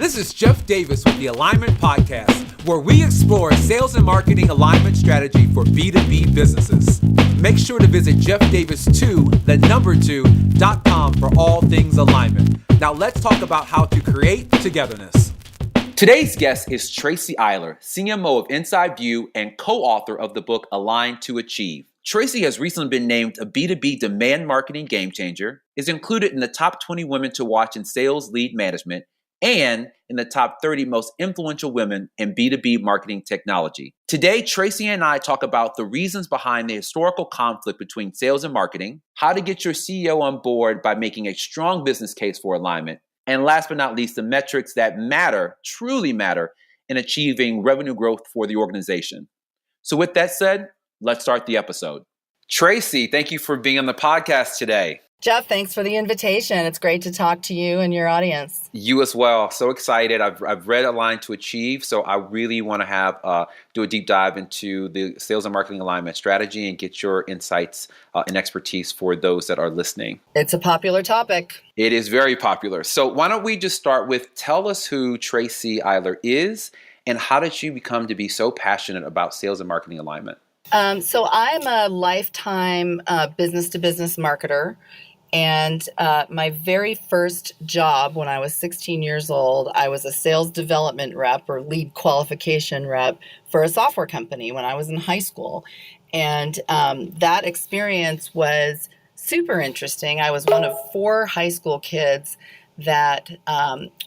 This is Jeff Davis with the Alignment Podcast, where we explore sales and marketing alignment strategy for B2B businesses. Make sure to visit jeffdavis2.com for all things alignment. Now let's talk about how to create togetherness. Today's guest is Tracy Eiler, CMO of Inside View and co-author of the book Align to Achieve. Tracy has recently been named a B2B demand marketing game changer, is included in the top 20 women to watch in sales lead management, and in the top 30 most influential women in B2B marketing technology. Today, Tracy and I talk about the reasons behind the historical conflict between sales and marketing, how to get your CEO on board by making a strong business case for alignment, and last but not least, the metrics that matter, truly matter, in achieving revenue growth for the organization. So with that said, let's start the episode. Tracy, thank you for being on the podcast today. Jeff, thanks for the invitation. It's great to talk to you and your audience. You as well. So excited. I've read Align to Achieve, so I really want to do a deep dive into the sales and marketing alignment strategy and get your insights and expertise for those that are listening. It's a popular topic. It is very popular. So why don't we just start with, tell us who Tracy Eiler is and how did you become to be so passionate about sales and marketing alignment? So I'm a lifetime business-to-business marketer. And my very first job when I was 16 years old, I was a sales development rep or lead qualification rep for a software company when I was in high school. And that experience was super interesting. I was one of 4 high school kids that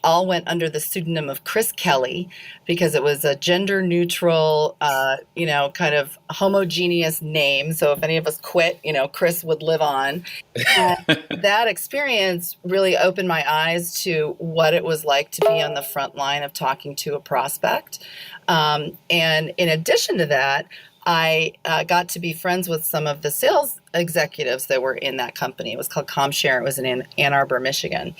all went under the pseudonym of Chris Kelly because it was a gender neutral, kind of homogeneous name. So if any of us quit, Chris would live on. And that experience really opened my eyes to what it was like to be on the front line of talking to a prospect. And in addition to that, I got to be friends with some of the sales executives that were in that company. It was called ComShare. It was in Ann Arbor, Michigan.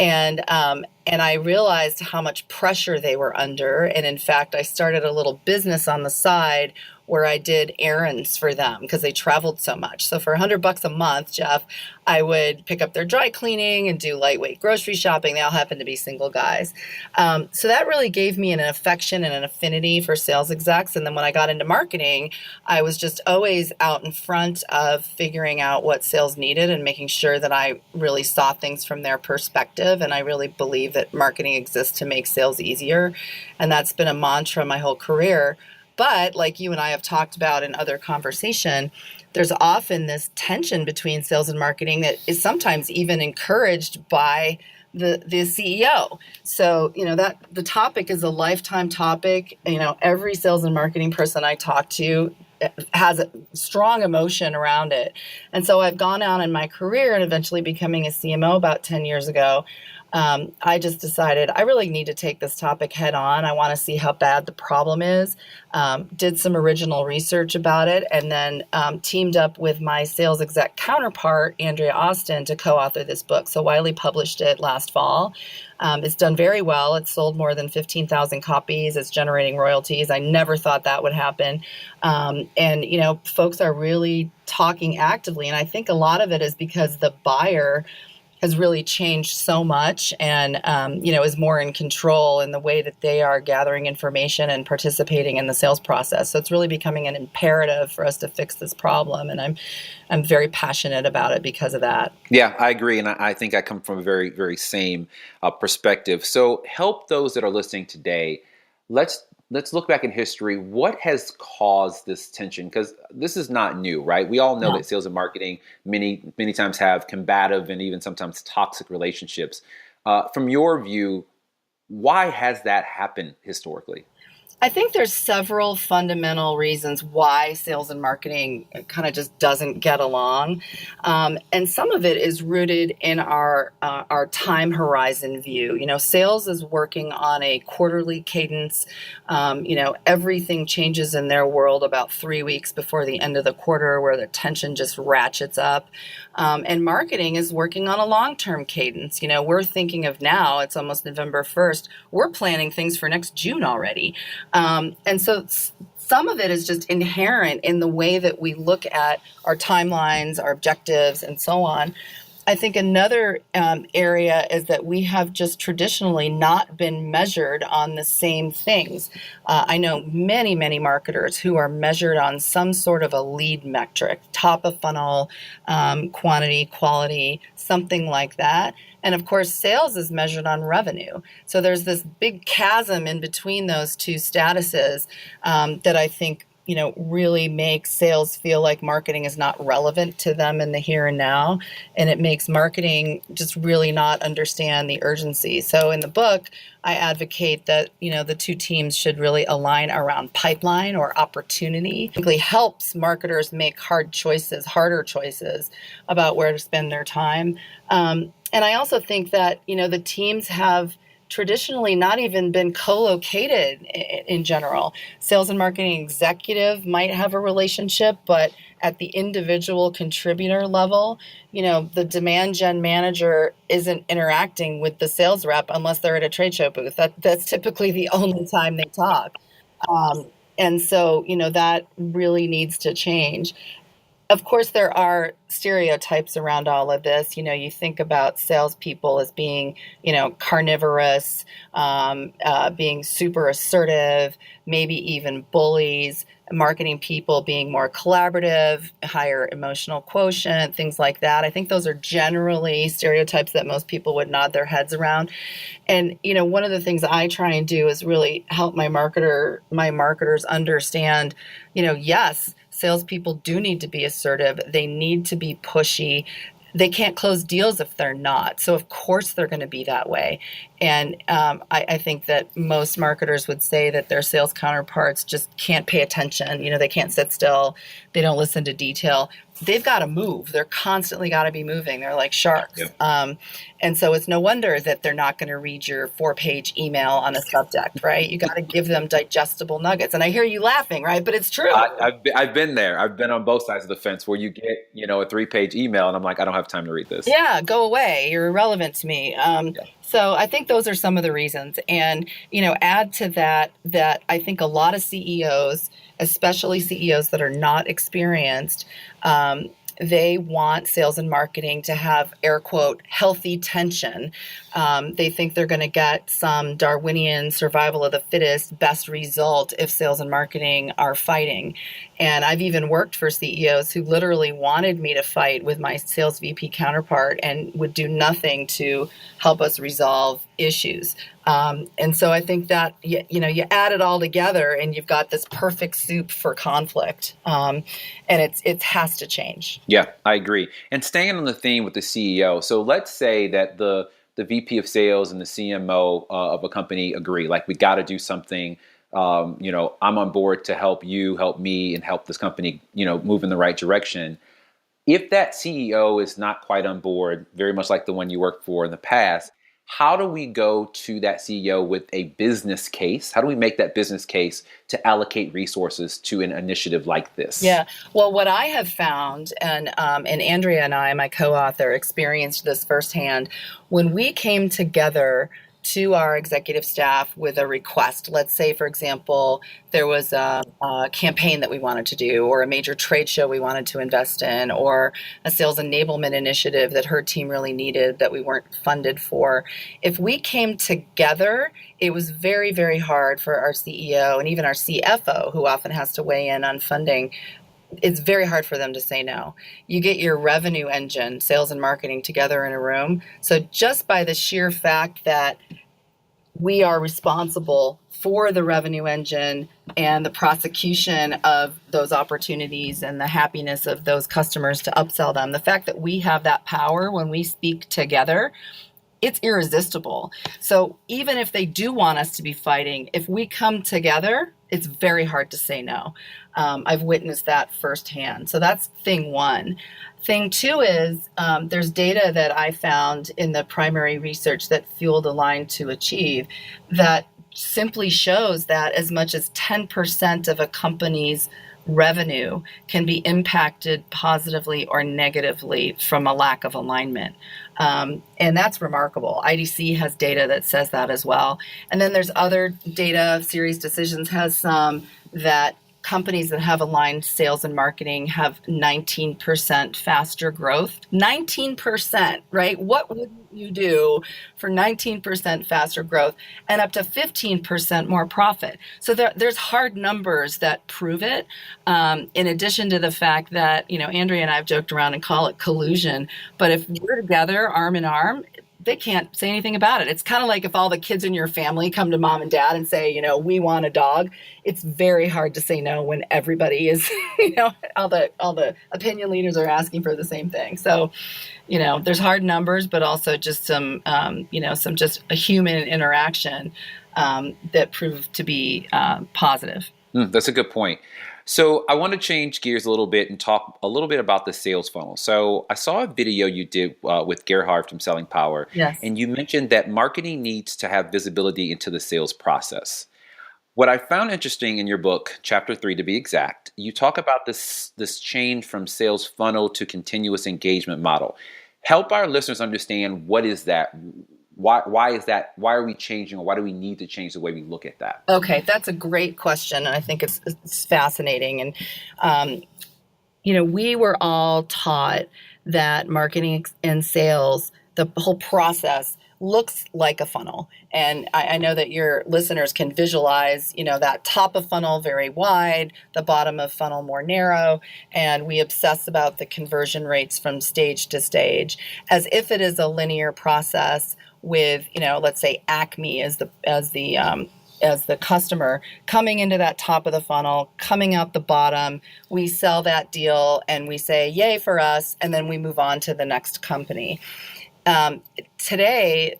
And I realized how much pressure they were under. And in fact, I started a little business on the side where I did errands for them because they traveled so much. So for $100 a month, Jeff, I would pick up their dry cleaning and do lightweight grocery shopping. They all happened to be single guys. So that really gave me an affection and an affinity for sales execs. And then when I got into marketing, I was just always out in front of figuring out what sales needed and making sure that I really saw things from their perspective. And I really believe that marketing exists to make sales easier. And that's been a mantra my whole career. But like you and I have talked about in other conversation, there's often this tension between sales and marketing that is sometimes even encouraged by the CEO. So, that the topic is a lifetime topic. Every sales and marketing person I talk to has a strong emotion around it. And so I've gone on in my career and eventually becoming a CMO about 10 years ago. I just decided I really need to take this topic head on. I want to see how bad the problem is. Did some original research about it, and then teamed up with my sales exec counterpart, Andrea Austin, to co-author this book. So Wiley published it last fall. It's done very well. It's sold more than 15,000 copies. It's generating royalties. I never thought that would happen. And folks are really talking actively. And I think a lot of it is because the buyer has really changed so much and, is more in control in the way that they are gathering information and participating in the sales process. So it's really becoming an imperative for us to fix this problem. And I'm very passionate about it because of that. Yeah, I agree. And I think I come from a very, very same perspective. So help those that are listening today. Let's look back in history. What has caused this tension? Because this is not new, right? We all know that sales and marketing many, many times have combative and even sometimes toxic relationships. From your view, why has that happened historically? I think there's several fundamental reasons why sales and marketing kind of just doesn't get along. And some of it is rooted in our time horizon view. Sales is working on a quarterly cadence. Everything changes in their world about 3 weeks before the end of the quarter where the tension just ratchets up. And marketing is working on a long-term cadence. We're thinking of now, it's almost November 1st. We're planning things for next June already. And so some of it is just inherent in the way that we look at our timelines, our objectives, and so on. I think another area is that we have just traditionally not been measured on the same things. I know many, many marketers who are measured on some sort of a lead metric, top of funnel, quantity, quality, something like that. And of course, sales is measured on revenue. So there's this big chasm in between those two statuses that I think really makes sales feel like marketing is not relevant to them in the here and now. And it makes marketing just really not understand the urgency. So in the book, I advocate that, the two teams should really align around pipeline or opportunity. It really helps marketers make harder choices about where to spend their time. And I also think that, the teams have traditionally not even been co-located in general. Sales and marketing executive might have a relationship, but at the individual contributor level, the demand gen manager isn't interacting with the sales rep unless they're at a trade show booth. That's typically the only time they talk. And so, that really needs to change. Of course, there are stereotypes around all of this. You think about salespeople as being, carnivorous, being super assertive, maybe even bullies, marketing people being more collaborative, higher emotional quotient, things like that. I think those are generally stereotypes that most people would nod their heads around. And, one of the things I try and do is really help my marketers understand, yes, salespeople do need to be assertive. They need to be pushy. They can't close deals if they're not. So of course they're going to be that way. And I think that most marketers would say that their sales counterparts just can't pay attention. They can't sit still. They don't listen to detail. They've got to move. They're constantly got to be moving. They're like sharks. Yep. And so it's no wonder that they're not going to read your 4-page email on a subject, right? You got to give them digestible nuggets. And I hear you laughing, right? But it's true. I've been there. I've been on both sides of the fence where you get, a 3-page email and I'm like, I don't have time to read this. Yeah, go away. You're irrelevant to me. So I think those are some of the reasons. And, add to that I think a lot of CEOs, especially CEOs that are not experienced, they want sales and marketing to have, air quote, healthy tension. They think they're going to get some Darwinian survival of the fittest best result if sales and marketing are fighting. And I've even worked for CEOs who literally wanted me to fight with my sales VP counterpart and would do nothing to help us resolve issues. And so I think that, you add it all together and you've got this perfect soup for conflict. And it has to change. Yeah, I agree. And staying on the theme with the CEO. So let's say that the VP of sales and the CMO of a company agree, like we got to do something. I'm on board to help you, help me, and help this company, move in the right direction. If that CEO is not quite on board, very much like the one you worked for in the past, how do we go to that CEO with a business case? How do we make that business case to allocate resources to an initiative like this? Yeah. Well, what I have found, and Andrea and I, my co-author, experienced this firsthand, when we came together to our executive staff with a request. Let's say, for example, there was a campaign that we wanted to do, or a major trade show we wanted to invest in, or a sales enablement initiative that her team really needed that we weren't funded for. If we came together, it was very, very hard for our CEO and even our CFO, who often has to weigh in on funding. It's very hard for them to say no. You get your revenue engine, sales and marketing, together in a room. So just by the sheer fact that we are responsible for the revenue engine and the prosecution of those opportunities and the happiness of those customers to upsell them, the fact that we have that power when we speak together, it's irresistible. So even if they do want us to be fighting, if we come together, it's very hard to say no. I've witnessed that firsthand. So that's thing one. Thing two is there's data that I found in the primary research that Fueled Align to Achieve that simply shows that as much as 10% of a company's revenue can be impacted positively or negatively from a lack of alignment. And that's remarkable. IDC has data that says that as well. And then there's other data. Series Decisions has some that companies that have aligned sales and marketing have 19% faster growth. 19%, right? What wouldn't you do for 19% faster growth and up to 15% more profit? So there's hard numbers that prove it. In addition to the fact that, Andrea and I have joked around and call it collusion, but if we're together arm in arm, they can't say anything about it. It's kind of like if all the kids in your family come to mom and dad and say, we want a dog. It's very hard to say no when everybody is, all the opinion leaders are asking for the same thing. So, there's hard numbers, but also just some just a human interaction that proved to be positive. That's a good point. So I want to change gears a little bit and talk a little bit about the sales funnel. So I saw a video you did with Gerhard from Selling Power. Yes. And you mentioned that marketing needs to have visibility into the sales process. What I found interesting in your book, chapter 3 to be exact, you talk about this change from sales funnel to continuous engagement model. Help our listeners understand, what is that? Why is that? Why are we changing, or why do we need to change the way we look at that? Okay, that's a great question, and I think it's fascinating. And we were all taught that marketing and sales, the whole process, looks like a funnel. And I know that your listeners can visualize, that top of funnel very wide, the bottom of funnel more narrow, and we obsess about the conversion rates from stage to stage as if it is a linear process with, let's say Acme as the customer coming into that top of the funnel, coming out the bottom. We sell that deal and we say, yay for us, and then we move on to the next company. Today,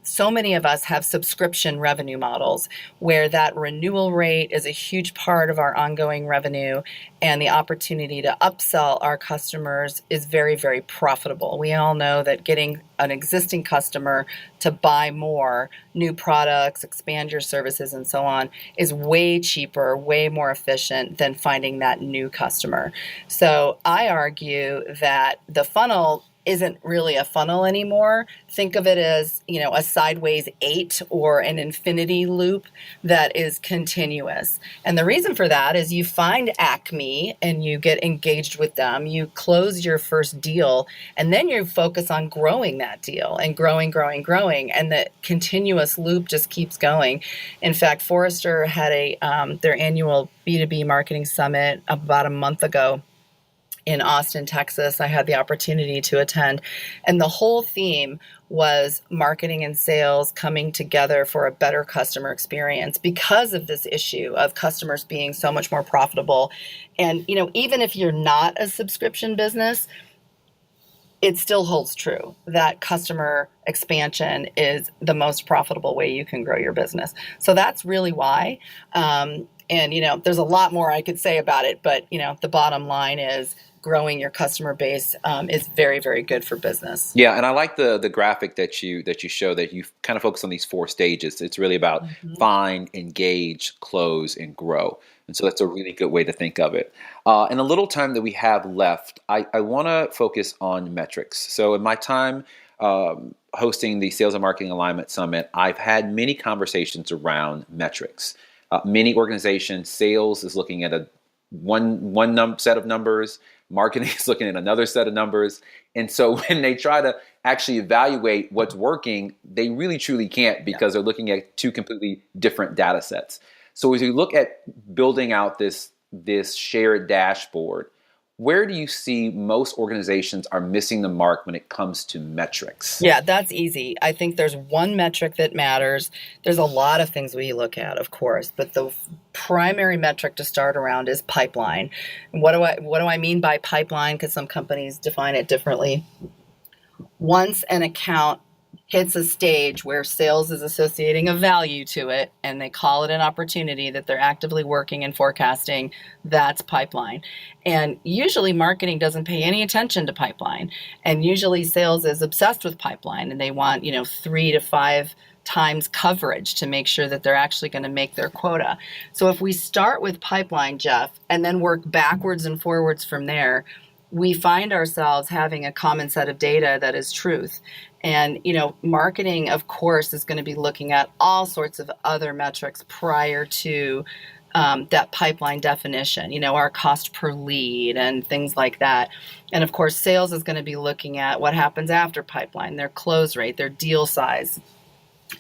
so many of us have subscription revenue models where that renewal rate is a huge part of our ongoing revenue, and the opportunity to upsell our customers is very, very profitable. We all know that getting an existing customer to buy more new products, expand your services, and so on is way cheaper, way more efficient than finding that new customer. So I argue that the funnel isn't really a funnel anymore. Think of it as, a sideways 8 or an infinity loop that is continuous. And the reason for that is you find Acme and you get engaged with them, you close your first deal, and then you focus on growing that deal and growing. And the continuous loop just keeps going. In fact, Forrester had their annual B2B marketing summit about a month ago in Austin, Texas. I had the opportunity to attend, and the whole theme was marketing and sales coming together for a better customer experience because of this issue of customers being so much more profitable. And, even if you're not a subscription business, it still holds true that customer expansion is the most profitable way you can grow your business. So that's really why. And, there's a lot more I could say about it, but, the bottom line is growing your customer base is very, very good for business. Yeah, and I like the graphic that you show, that you kind of focus on these 4 stages. It's really about find, engage, close, and grow. And so that's a really good way to think of it. In the little time that we have left, I want to focus on metrics. So in my time hosting the Sales and Marketing Alignment Summit, I've had many conversations around metrics. Many organizations, sales is looking at one set of numbers, marketing is looking at another set of numbers. And so when they try to actually evaluate what's working, they really truly can't, because they're looking at 2 completely different data sets. So as we look at building out this shared dashboard, where do you see most organizations are missing the mark when it comes to metrics? Yeah, that's easy. I think there's one metric that matters. There's a lot of things we look at, of course, but the primary metric to start around is pipeline. What do I mean by pipeline? Because some companies define it differently. Once an account hits a stage where sales is associating a value to it and they call it an opportunity that they're actively working and forecasting, that's pipeline. And usually marketing doesn't pay any attention to pipeline. And usually sales is obsessed with pipeline, and they want, 3 to 5 times coverage to make sure that they're actually going to make their quota. So if we start with pipeline, Jeff, and then work backwards and forwards from there, we find ourselves having a common set of data that is truth. And, marketing, of course, is going to be looking at all sorts of other metrics prior to that pipeline definition, our cost per lead and things like that. And of course, sales is going to be looking at what happens after pipeline, their close rate, their deal size,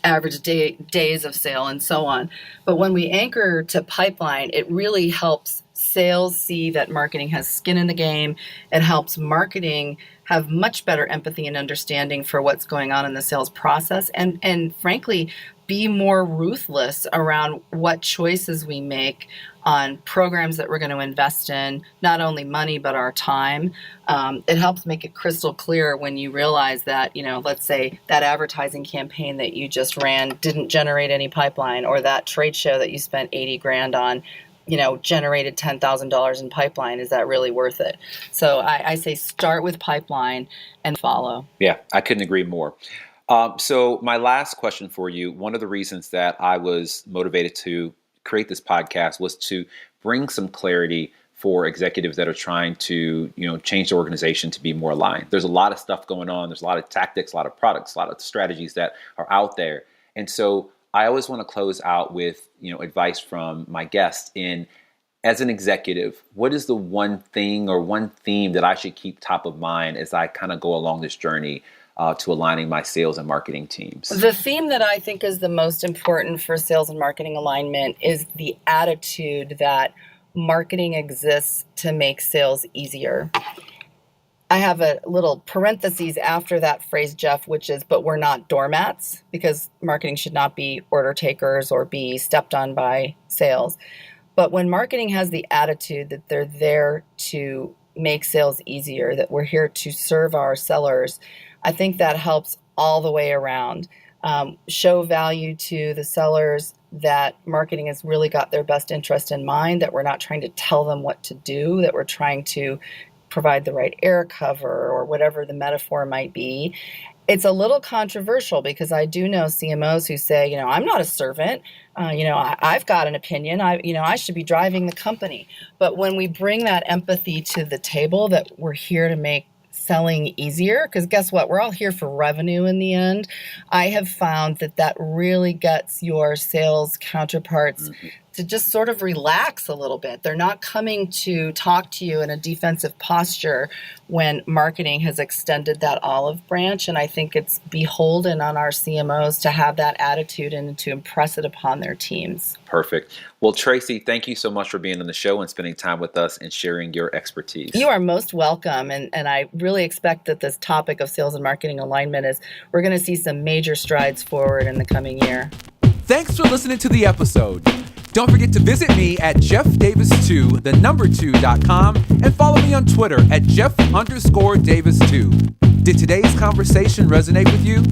average days of sale, and so on. But when we anchor to pipeline, it really helps sales see that marketing has skin in the game. It helps marketing have much better empathy and understanding for what's going on in the sales process, and frankly, be more ruthless around what choices we make on programs that we're going to invest in, not only money, but our time. It helps make it crystal clear when you realize that, let's say that advertising campaign that you just ran didn't generate any pipeline, or that trade show that you spent 80 grand on, generated $10,000 in pipeline. Is that really worth it? So I say start with pipeline and follow. Yeah, I couldn't agree more. So my last question for you, one of the reasons that I was motivated to create this podcast was to bring some clarity for executives that are trying to, change the organization to be more aligned. There's a lot of stuff going on. There's a lot of tactics, a lot of products, a lot of strategies that are out there. And so I always want to close out with, advice from my guests as an executive, what is the one thing or one theme that I should keep top of mind as I kind of go along this journey to aligning my sales and marketing teams? The theme that I think is the most important for sales and marketing alignment is the attitude that marketing exists to make sales easier. I have a little parentheses after that phrase, Jeff, which is, but we're not doormats, because marketing should not be order takers or be stepped on by sales. But when marketing has the attitude that they're there to make sales easier, that we're here to serve our sellers, I think that helps all the way around. Show value to the sellers, that marketing has really got their best interest in mind, that we're not trying to tell them what to do, that we're trying to provide the right air cover or whatever the metaphor might be. It's a little controversial because I do know CMOs who say, I'm not a servant. I've got an opinion. I should be driving the company. But when we bring that empathy to the table, that we're here to make selling easier, because guess what? We're all here for revenue in the end. I have found that really gets your sales counterparts to just sort of relax a little bit. They're not coming to talk to you in a defensive posture when marketing has extended that olive branch. And I think it's beholden on our CMOs to have that attitude and to impress it upon their teams. Perfect. Well, Tracy, thank you so much for being on the show and spending time with us and sharing your expertise. You are most welcome. And I really expect that this topic of sales and marketing alignment we're going to see some major strides forward in the coming year. Thanks for listening to the episode. Don't forget to visit me at jeffdavis2, the number 2.com, and follow me on Twitter at Jeff_Davis2. Did today's conversation resonate with you?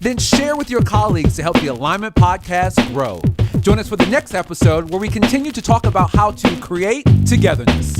Then share with your colleagues to help the Alignment Podcast grow. Join us for the next episode where we continue to talk about how to create togetherness.